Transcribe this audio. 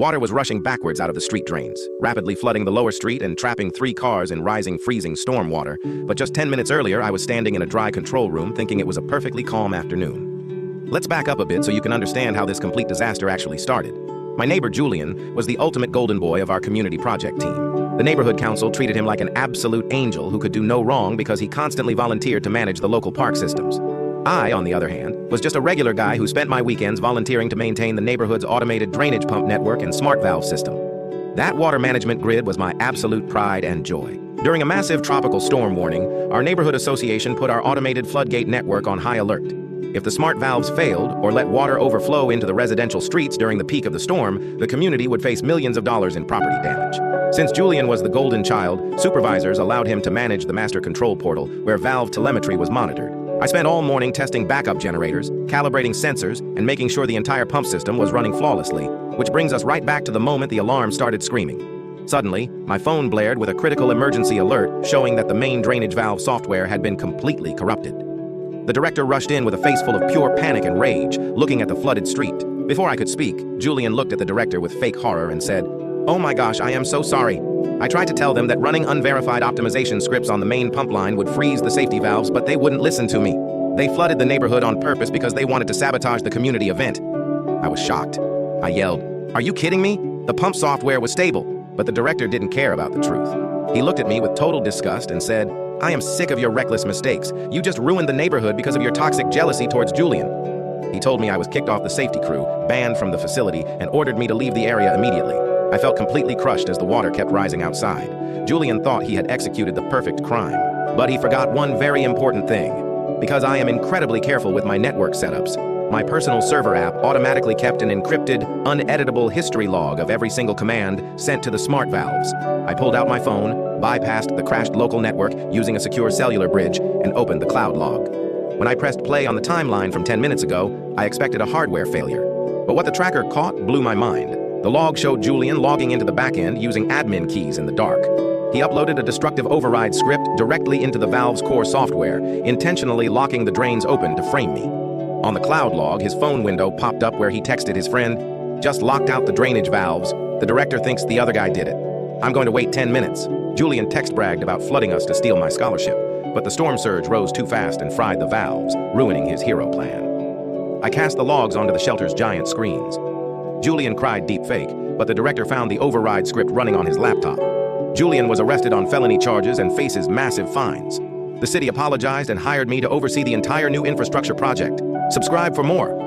Water was rushing backwards out of the street drains, rapidly flooding the lower street and trapping 3 cars in rising, freezing storm water. But just 10 minutes earlier, I was standing in a dry control room thinking it was a perfectly calm afternoon. Let's back up a bit so you can understand how this complete disaster actually started. My neighbor Julian was the ultimate golden boy of our community project team. The neighborhood council treated him like an absolute angel who could do no wrong because he constantly volunteered to manage the local park systems. I, on the other hand, was just a regular guy who spent my weekends volunteering to maintain the neighborhood's automated drainage pump network and smart valve system. That water management grid was my absolute pride and joy. During a massive tropical storm warning, our neighborhood association put our automated floodgate network on high alert. If the smart valves failed or let water overflow into the residential streets during the peak of the storm, the community would face millions of dollars in property damage. Since Julian was the golden child, supervisors allowed him to manage the master control portal, where valve telemetry was monitored. I spent all morning testing backup generators, calibrating sensors, and making sure the entire pump system was running flawlessly, which brings us right back to the moment the alarm started screaming. Suddenly, my phone blared with a critical emergency alert showing that the main drainage valve software had been completely corrupted. The director rushed in with a face full of pure panic and rage, looking at the flooded street. Before I could speak, Julian looked at the director with fake horror and said, "Oh my gosh, I am so sorry. I tried to tell them that running unverified optimization scripts on the main pump line would freeze the safety valves, but they wouldn't listen to me. They flooded the neighborhood on purpose because they wanted to sabotage the community event." I was shocked. I yelled, "Are you kidding me? The pump software was stable." But the director didn't care about the truth. He looked at me with total disgust and said, "I am sick of your reckless mistakes. You just ruined the neighborhood because of your toxic jealousy towards Julian." He told me I was kicked off the safety crew, banned from the facility, and ordered me to leave the area immediately. I felt completely crushed as the water kept rising outside. Julian thought he had executed the perfect crime. But he forgot one very important thing. Because I am incredibly careful with my network setups, my personal server app automatically kept an encrypted, uneditable history log of every single command sent to the smart valves. I pulled out my phone, bypassed the crashed local network using a secure cellular bridge, and opened the cloud log. When I pressed play on the timeline from 10 minutes ago, I expected a hardware failure. But what the tracker caught blew my mind. The log showed Julian logging into the backend using admin keys in the dark. He uploaded a destructive override script directly into the valve's core software, intentionally locking the drains open to frame me. On the cloud log, his phone window popped up where he texted his friend, "Just locked out the drainage valves. The director thinks the other guy did it. I'm going to wait 10 minutes. Julian text bragged about flooding us to steal my scholarship, but the storm surge rose too fast and fried the valves, ruining his hero plan. I cast the logs onto the shelter's giant screens. Julian cried deep fake, but the director found the override script running on his laptop. Julian was arrested on felony charges and faces massive fines. The city apologized and hired me to oversee the entire new infrastructure project. Subscribe for more.